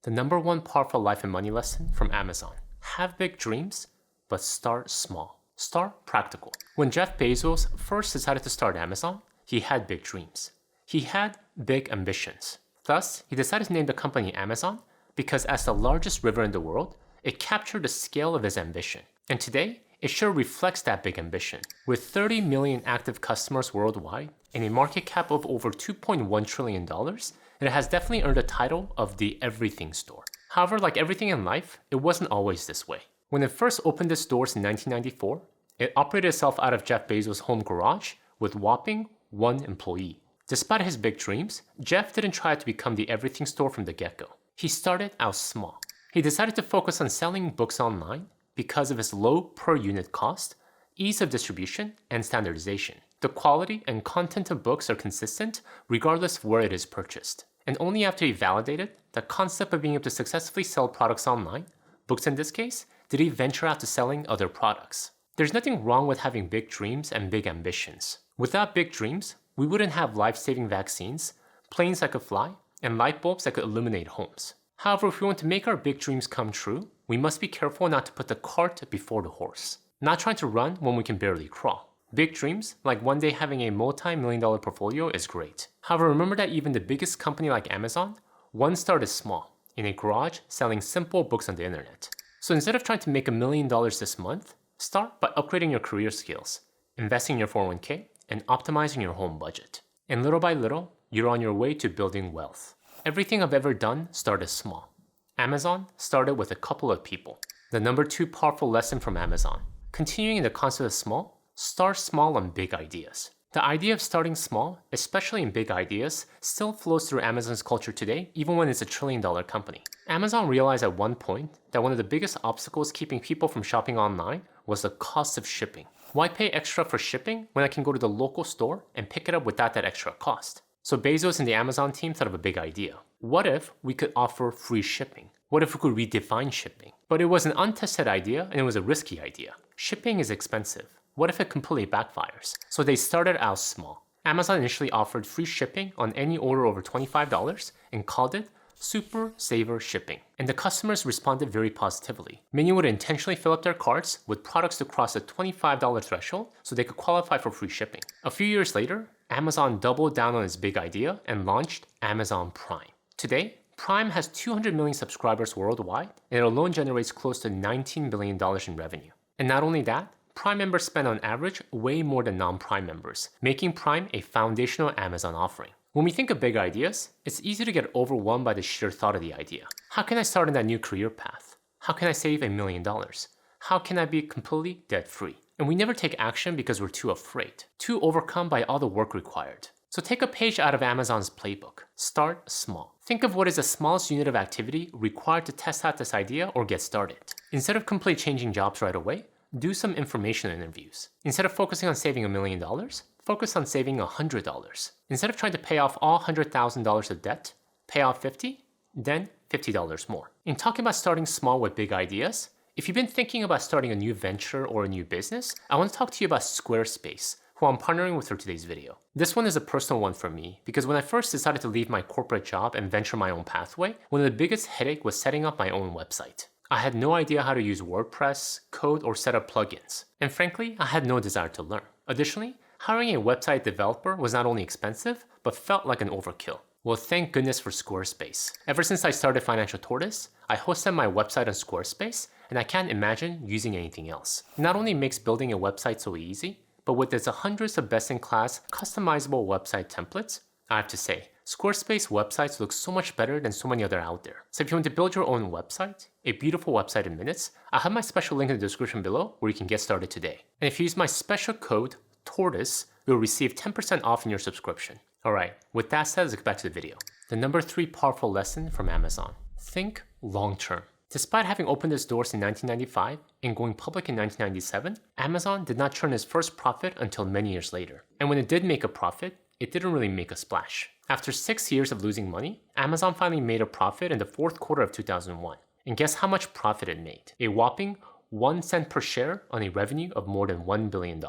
The number one powerful life and money lesson from Amazon. Have big dreams, but start small. Start practical. When Jeff Bezos first decided to start Amazon, he had big dreams. He had big ambitions. Thus, he decided to name the company Amazon because as the largest river in the world, it captured the scale of his ambition. And today, it sure reflects that big ambition. With 30 million active customers worldwide and a market cap of over $2.1 trillion, it has definitely earned the title of the everything store. However, like everything in life, it wasn't always this way. When it first opened its doors in 1994, it operated itself out of Jeff Bezos' home garage with whopping 1 employee. Despite his big dreams, Jeff didn't try to become the everything store from the get-go. He started out small. He decided to focus on selling books online because of its low per unit cost, ease of distribution, and standardization. The quality and content of books are consistent regardless of where it is purchased. And only after he validated the concept of being able to successfully sell products online, books in this case, did he venture out to selling other products. There's nothing wrong with having big dreams and big ambitions. Without big dreams, we wouldn't have life-saving vaccines, planes that could fly, and light bulbs that could illuminate homes. However, if we want to make our big dreams come true, we must be careful not to put the cart before the horse. Not trying to run when we can barely crawl. Big dreams, like one day having a multi-million-dollar portfolio, is great. However, remember that even the biggest company like Amazon, one started small, in a garage selling simple books on the internet. So instead of trying to make $1 million this month, start by upgrading your career skills, investing in your 401k, and optimizing your home budget. And little by little, you're on your way to building wealth. Everything I've ever done started small. Amazon started with a couple of people. The number 2 powerful lesson from Amazon. Continuing in the concept of small, start small on big ideas. The idea of starting small, especially in big ideas, still flows through Amazon's culture today, even when it's a $1 trillion company. Amazon realized at one point that one of the biggest obstacles keeping people from shopping online was the cost of shipping. Why pay extra for shipping when I can go to the local store and pick it up without that extra cost? So Bezos and the Amazon team thought of a big idea. What if we could offer free shipping? What if we could redefine shipping? But it was an untested idea and it was a risky idea. Shipping is expensive. What if it completely backfires? So they started out small. Amazon initially offered free shipping on any order over $25 and called it Super Saver Shipping. And the customers responded very positively. Many would intentionally fill up their carts with products to cross the $25 threshold so they could qualify for free shipping. A few years later, Amazon doubled down on its big idea and launched Amazon Prime. Today, Prime has 200 million subscribers worldwide and it alone generates close to $19 billion in revenue. And not only that, Prime members spend on average way more than non-Prime members, making Prime a foundational Amazon offering. When we think of big ideas, it's easy to get overwhelmed by the sheer thought of the idea. How can I start on that new career path? How can I save $1 million? How can I be completely debt-free? And we never take action because we're too afraid, too overcome by all the work required. So take a page out of Amazon's playbook. Start small. Think of what is the smallest unit of activity required to test out this idea or get started. Instead of completely changing jobs right away, do some information interviews. Instead of focusing on saving $1 million, focus on saving $100. Instead of trying to pay off all $100,000 of debt, pay off $50, then $50 more. In talking about starting small with big ideas, if you've been thinking about starting a new venture or a new business, I want to talk to you about Squarespace, who I'm partnering with for today's video. This one is a personal one for me because when I first decided to leave my corporate job and venture my own pathway, one of the biggest headaches was setting up my own website. I had no idea how to use WordPress, code, or set up plugins. And frankly, I had no desire to learn. Additionally, hiring a website developer was not only expensive, but felt like an overkill. Well, thank goodness for Squarespace. Ever since I started Financial Tortoise, I hosted my website on Squarespace, and I can't imagine using anything else. It not only makes building a website so easy, but with its hundreds of best-in-class customizable website templates, I have to say, Squarespace websites look so much better than so many other out there. So if you want to build your own website, a beautiful website in minutes, I'll have my special link in the description below where you can get started today. And if you use my special code, TORTOISE, you'll receive 10% off in your subscription. Alright, with that said, let's get back to the video. The number 3 powerful lesson from Amazon. Think long term. Despite having opened its doors in 1995 and going public in 1997, Amazon did not turn its first profit until many years later. And when it did make a profit, it didn't really make a splash. After 6 years of losing money, Amazon finally made a profit in the 4th quarter of 2001. And guess how much profit it made? A whopping 1 cent per share on a revenue of more than $1 billion.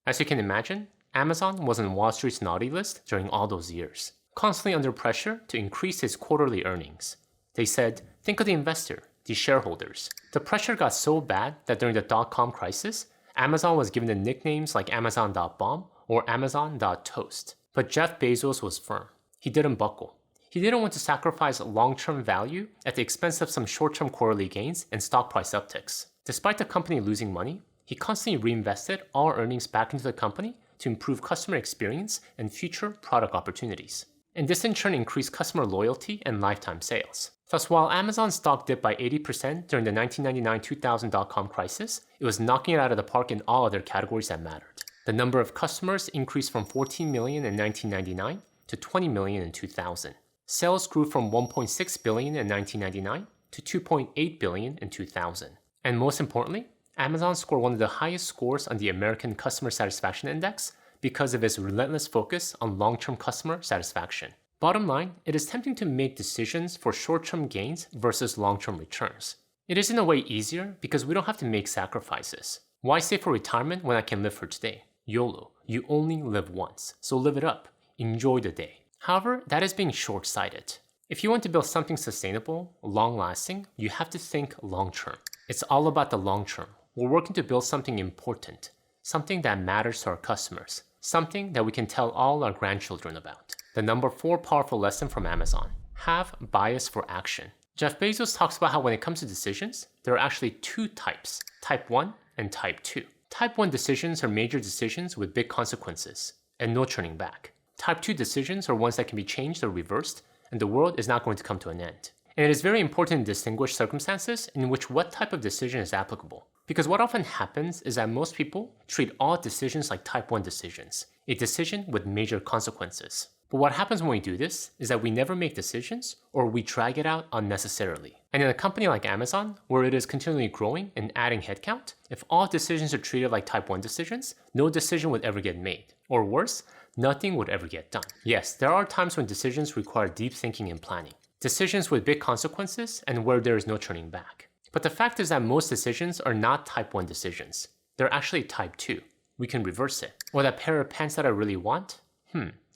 As you can imagine, Amazon was on Wall Street's naughty list during all those years, constantly under pressure to increase its quarterly earnings. They said, think of the investor, the shareholders. The pressure got so bad that during the dot-com crisis, Amazon was given the nicknames like Amazon.bomb or Amazon.toast. But Jeff Bezos was firm. He didn't buckle. He didn't want to sacrifice long-term value at the expense of some short-term quarterly gains and stock price upticks. Despite the company losing money, he constantly reinvested all earnings back into the company to improve customer experience and future product opportunities. And this in turn increased customer loyalty and lifetime sales. Thus, while Amazon stock dipped by 80% during the 1999-2000 dot-com crisis, it was knocking it out of the park in all other categories that mattered. The number of customers increased from 14 million in 1999 to 20 million in 2000. Sales grew from 1.6 billion in 1999 to 2.8 billion in 2000. And most importantly, Amazon scored one of the highest scores on the American Customer Satisfaction Index because of its relentless focus on long-term customer satisfaction. Bottom line, it is tempting to make decisions for short-term gains versus long-term returns. It is in a way easier because we don't have to make sacrifices. Why save for retirement when I can live for today? YOLO, you only live once, so live it up. Enjoy the day. However, that is being short-sighted. If you want to build something sustainable, long-lasting, you have to think long-term. It's all about the long-term. We're working to build something important, something that matters to our customers, something that we can tell all our grandchildren about. The number 4 powerful lesson from Amazon: have bias for action. Jeff Bezos talks about how when it comes to decisions, there are actually 2 types, type 1 and type 2. Type 1 decisions are major decisions with big consequences and no turning back. Type 2 decisions are ones that can be changed or reversed, and the world is not going to come to an end. And it is very important to distinguish circumstances in which what type of decision is applicable. Because what often happens is that most people treat all decisions like type 1 decisions, a decision with major consequences. But what happens when we do this is that we never make decisions or we drag it out unnecessarily. And in a company like Amazon, where it is continually growing and adding headcount, if all decisions are treated like type 1 decisions, no decision would ever get made. Or worse, nothing would ever get done. Yes, there are times when decisions require deep thinking and planning. Decisions with big consequences and where there is no turning back. But the fact is that most decisions are not type 1 decisions. They're actually type 2. We can reverse it. Or that pair of pants that I really want?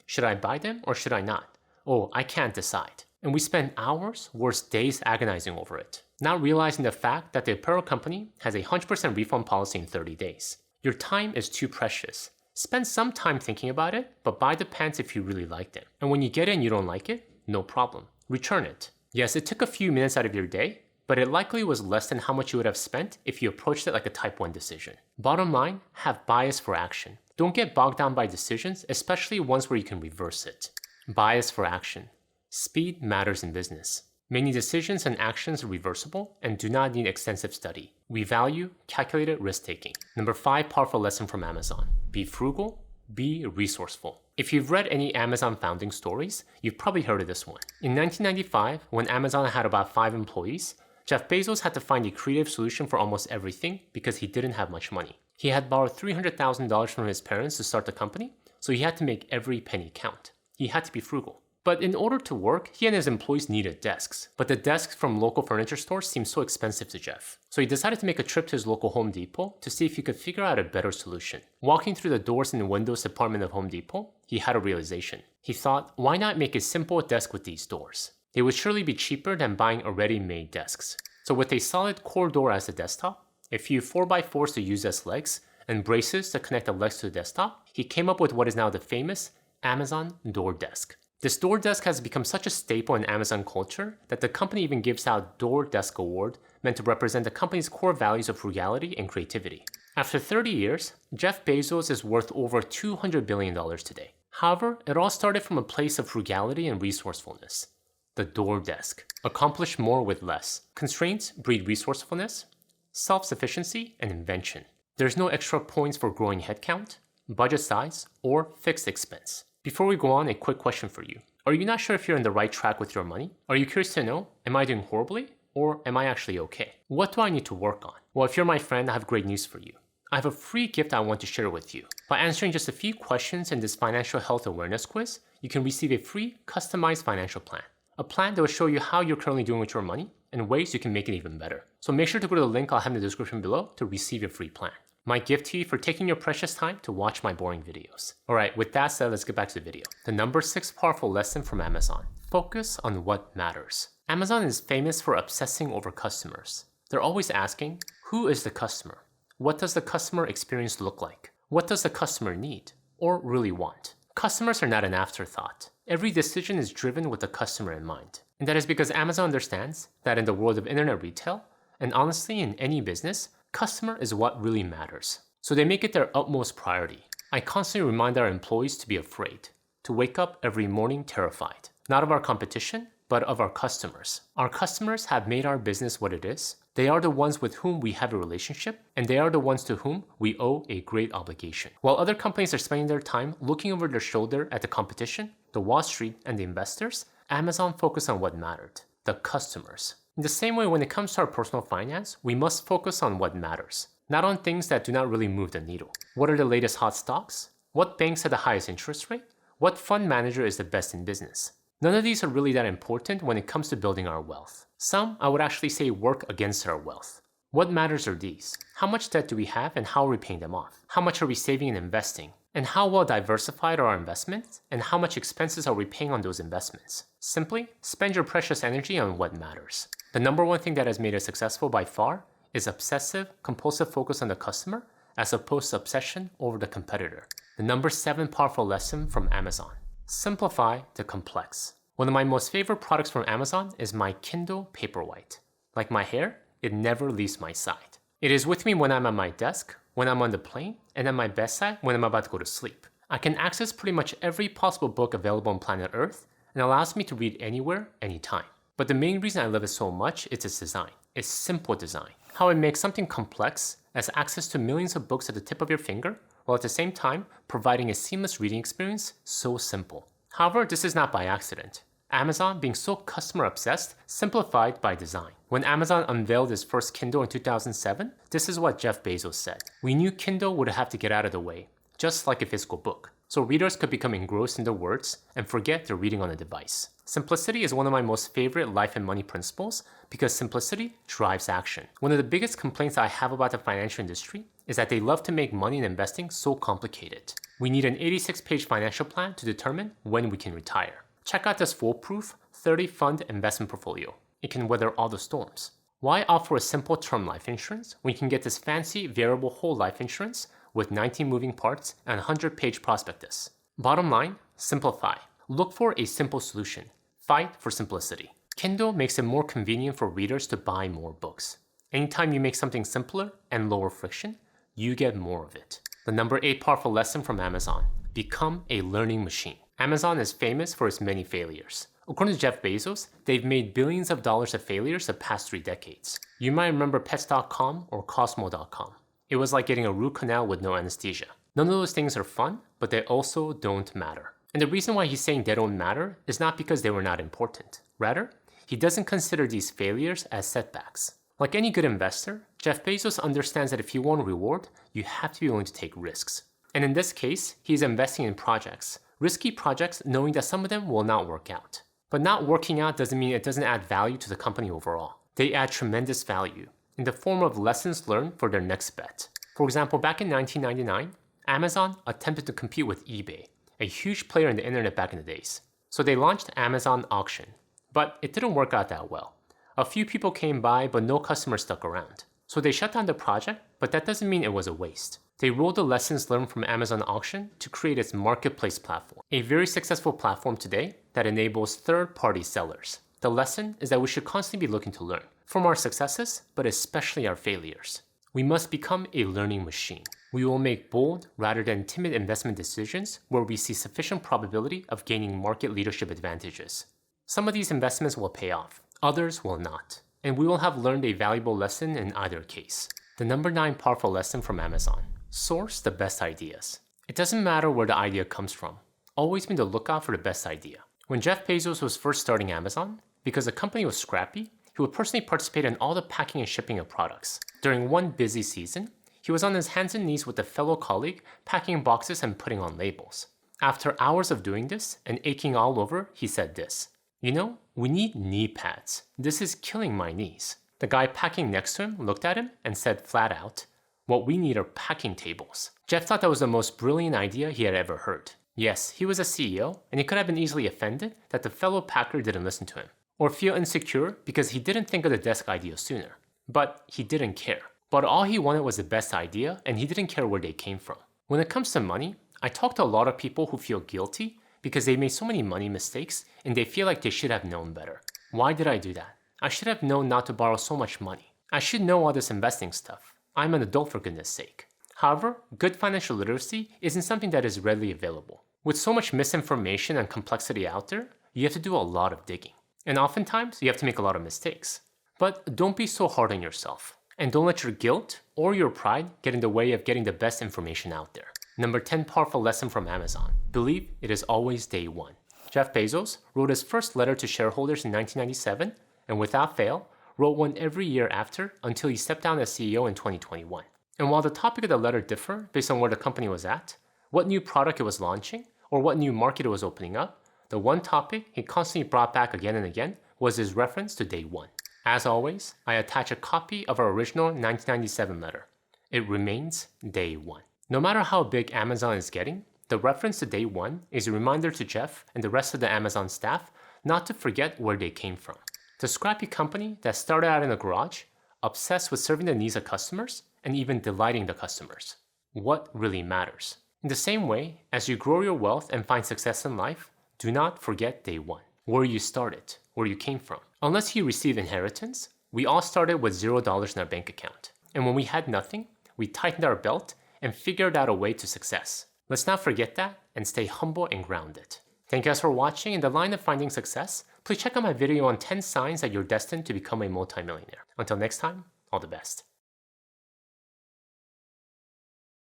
Should I buy them or should I not? Oh, I can't decide. And we spend hours, worse days agonizing over it, not realizing the fact that the apparel company has a 100% refund policy in 30 days. Your time is too precious. Spend some time thinking about it, but buy the pants if you really like them. And when you get it and you don't like it, no problem. Return it. Yes, it took a few minutes out of your day, but it likely was less than how much you would have spent if you approached it like a type 1 decision. Bottom line, have bias for action. Don't get bogged down by decisions, especially ones where you can reverse it. Bias for action. Speed matters in business. Many decisions and actions are reversible and do not need extensive study. We value calculated risk-taking. Number 5 powerful lesson from Amazon. Be frugal, be resourceful. If you've read any Amazon founding stories, you've probably heard of this one. In 1995, when Amazon had about 5 employees, Jeff Bezos had to find a creative solution for almost everything because he didn't have much money. He had borrowed $300,000 from his parents to start the company, so he had to make every penny count. He had to be frugal. But in order to work, he and his employees needed desks. But the desks from local furniture stores seemed so expensive to Jeff. So he decided to make a trip to his local Home Depot to see if he could figure out a better solution. Walking through the doors and windows department of Home Depot, he had a realization. He thought, why not make a simple desk with these doors? They would surely be cheaper than buying already made desks. So with a solid core door as the desktop, a few 4x4s to use as legs, and braces to connect the legs to the desktop, he came up with what is now the famous Amazon Door Desk. This door desk has become such a staple in Amazon culture that the company even gives out Door Desk Award meant to represent the company's core values of frugality and creativity. After 30 years, Jeff Bezos is worth over $200 billion today. However, it all started from a place of frugality and resourcefulness. The door desk. Accomplish more with less. Constraints breed resourcefulness, self-sufficiency, and invention. There's no extra points for growing headcount, budget size, or fixed expense. Before we go on, a quick question for you. Are you not sure if you're on the right track with your money? Are you curious to know, am I doing horribly? Or am I actually okay? What do I need to work on? Well, if you're my friend, I have great news for you. I have a free gift I want to share with you. By answering just a few questions in this financial health awareness quiz, you can receive a free customized financial plan. A plan that will show you how you're currently doing with your money and ways you can make it even better. So make sure to go to the link I'll have in the description below to receive your free plan. My gift to you for taking your precious time to watch my boring videos. Alright, with that said, let's get back to the video. The number 6 powerful lesson from Amazon. Focus on what matters. Amazon is famous for obsessing over customers. They're always asking, who is the customer? What does the customer experience look like? What does the customer need or really want? Customers are not an afterthought. Every decision is driven with the customer in mind. And that is because Amazon understands that in the world of internet retail, and honestly in any business, customer is what really matters. So they make it their utmost priority. I constantly remind our employees to be afraid, to wake up every morning terrified, not of our competition, but of our customers. Our customers have made our business what it is. They are the ones with whom we have a relationship, and they are the ones to whom we owe a great obligation. While other companies are spending their time looking over their shoulder at the competition, the Wall Street, and the investors, Amazon focused on what mattered, the customers. In the same way, when it comes to our personal finance, we must focus on what matters, not on things that do not really move the needle. What are the latest hot stocks? What banks have the highest interest rate? What fund manager is the best in business? None of these are really that important when it comes to building our wealth. Some, I would actually say, work against our wealth. What matters are these? How much debt do we have and how are we paying them off? How much are we saving and investing? And how well diversified are our investments? And how much expenses are we paying on those investments? Simply, spend your precious energy on what matters. The number one thing that has made us successful by far is obsessive, compulsive focus on the customer as opposed to obsession over the competitor. The number 7 powerful lesson from Amazon. Simplify the complex. One of my most favorite products from Amazon is my Kindle Paperwhite. Like my hair, it never leaves my side. It is with me when I'm at my desk, when I'm on the plane, and at my bedside when I'm about to go to sleep. I can access pretty much every possible book available on planet Earth and allows me to read anywhere, anytime. But the main reason I love it so much is its design. It's simple design. How it makes something complex as access to millions of books at the tip of your finger, while at the same time providing a seamless reading experience so simple. However, this is not by accident. Amazon, being so customer obsessed, simplified by design. When Amazon unveiled its first Kindle in 2007, this is what Jeff Bezos said. We knew Kindle would have to get out of the way, just like a physical book, so readers could become engrossed in the words and forget they're reading on a device. Simplicity is one of my most favorite life and money principles because simplicity drives action. One of the biggest complaints I have about the financial industry is that they love to make money in investing so complicated. We need an 86-page financial plan to determine when we can retire. Check out this foolproof 30-fund investment portfolio. It can weather all the storms. Why opt for a simple term life insurance when you can get this fancy variable whole life insurance with 19 moving parts and a 100-page prospectus? Bottom line, simplify. Look for a simple solution. Fight for simplicity. Kindle makes it more convenient for readers to buy more books. Anytime you make something simpler and lower friction, you get more of it. The number 8 powerful lesson from Amazon. Become a learning machine. Amazon is famous for its many failures. According to Jeff Bezos, they've made billions of dollars of failures the past 3 decades. You might remember Pets.com or Cosmo.com. It was like getting a root canal with no anesthesia. None of those things are fun, but they also don't matter. And the reason why he's saying they don't matter is not because they were not important. Rather, he doesn't consider these failures as setbacks. Like any good investor, Jeff Bezos understands that if you want reward, you have to be willing to take risks. And in this case, he's investing in projects. Risky projects knowing that some of them will not work out. But not working out doesn't mean it doesn't add value to the company overall. They add tremendous value in the form of lessons learned for their next bet. For example, back in 1999, Amazon attempted to compete with eBay, a huge player in the internet back in the days. So they launched Amazon Auction, but it didn't work out that well. A few people came by, but no customers stuck around. So they shut down the project, but that doesn't mean it was a waste. They rolled the lessons learned from Amazon Auction to create its marketplace platform, a very successful platform today that enables third-party sellers. The lesson is that we should constantly be looking to learn from our successes, but especially our failures. We must become a learning machine. We will make bold rather than timid investment decisions where we see sufficient probability of gaining market leadership advantages. Some of these investments will pay off, others will not, and we will have learned a valuable lesson in either case. The number 9 powerful lesson from Amazon. Source the best ideas. It doesn't matter where the idea comes from. Always be on the lookout for the best idea. When Jeff Bezos was first starting Amazon, because the company was scrappy, he would personally participate in all the packing and shipping of products. During one busy season, he was on his hands and knees with a fellow colleague, packing boxes and putting on labels. After hours of doing this and aching all over, he said this, "You know, we need knee pads. This is killing my knees." The guy packing next to him looked at him and said flat out, What we need are packing tables. Jeff thought that was the most brilliant idea he had ever heard. Yes, he was a CEO, and he could have been easily offended that the fellow packer didn't listen to him, or feel insecure because he didn't think of the desk idea sooner. But he didn't care. But all he wanted was the best idea, and he didn't care where they came from. When it comes to money, I talk to a lot of people who feel guilty because they made so many money mistakes and they feel like they should have known better. Why did I do that? I should have known not to borrow so much money. I should know all this investing stuff. I'm an adult for goodness sake. However, good financial literacy isn't something that is readily available. With so much misinformation and complexity out there, you have to do a lot of digging. And oftentimes, you have to make a lot of mistakes. But don't be so hard on yourself. And don't let your guilt or your pride get in the way of getting the best information out there. Number 10 powerful lesson from Amazon. Believe it is always day one. Jeff Bezos wrote his first letter to shareholders in 1997, and without fail, wrote one every year after until he stepped down as CEO in 2021. And while the topic of the letter differed based on where the company was at, what new product it was launching, or what new market it was opening up, the one topic he constantly brought back again and again was his reference to day one. As always, I attach a copy of our original 1997 letter. It remains day one. No matter how big Amazon is getting, the reference to day one is a reminder to Jeff and the rest of the Amazon staff not to forget where they came from. The scrappy company that started out in a garage, obsessed with serving the needs of customers and even delighting the customers. What really matters? In the same way, as you grow your wealth and find success in life, do not forget day one, where you started, where you came from. Unless you receive inheritance, we all started with $0 in our bank account. And when we had nothing, we tightened our belt and figured out a way to success. Let's not forget that and stay humble and grounded. Thank you guys for watching. In the line of finding success, please check out my video on 10 signs that you're destined to become a multimillionaire. Until next time, all the best.